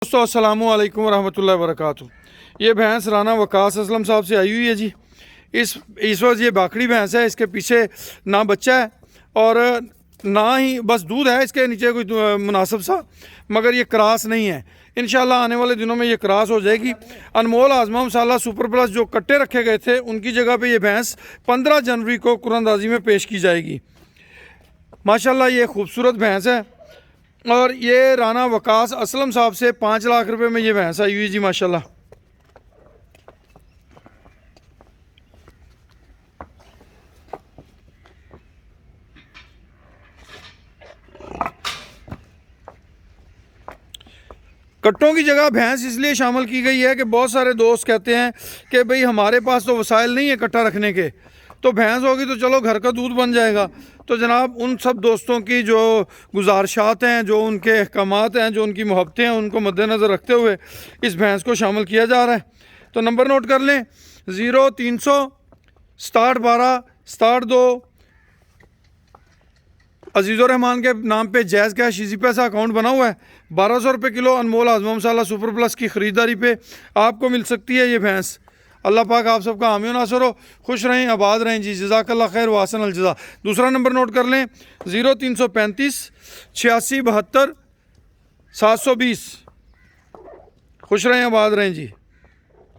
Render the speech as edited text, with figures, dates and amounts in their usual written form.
दोस्तों अस्सलामु अलैकुम रहमतुल्लाहि व बरकातुहू। ये भैंस राना वकास असलम साहब से आई हुई है जी। इस वक्त ये बाकड़ी भैंस है, इसके पीछे ना बच्चा है और ना ही बस दूध है इसके नीचे कोई मुनासिब सा, मगर ये क्रॉस नहीं है। इंशाल्लाह आने वाले दिनों में ये क्रॉस हो जाएगी। अनमोल आज़मा मसाला सुपर प्लस जो कट्टे रखे गए थे उनकी जगह पे ये भैंस 15 जनवरी को कुरानंदाजी में पेश की जाएगी। माशाल्लाह ये खूबसूरत भैंस है और ये राना वकास असलम साहब से 5 लाख रुपए में ये भैंस आई हुई जी माशाल्लाह। कट्टों की जगह भैंस इसलिए शामिल की गई है कि बहुत सारे दोस्त कहते हैं कि भाई हमारे पास तो वसाइल नहीं है कट्टा रखने के, तो भैंस होगी तो चलो घर का दूध बन जाएगा। तो जनाब उन सब दोस्तों की जो गुजारिशात हैं, जो उनके अहकामात हैं, जो उनकी मोहब्बतें हैं, उनको मद्देनज़र रखते हुए इस भैंस को शामिल किया जा रहा है। तो नंबर नोट कर लें 0300 6712 67 अजीज़ुर-रहमान के नाम पे जायज़ कैश इजी पैसा अकाउंट बना हुआ है। 1200 रुपये किलो अनमोल आज़मा मसाला सुपर प्लस की ख़रीदारी पे आपको मिल सकती है ये भैंस। अल्लाह पाक आप सबका हामी नासर हो, खुश रहें, आबाद रहें जी। जज़ाकल्लाह खैर वासन अल जज़ा। दूसरा नंबर नोट कर लें 0335 86 72 720। खुश रहें, आबाद रहें जी।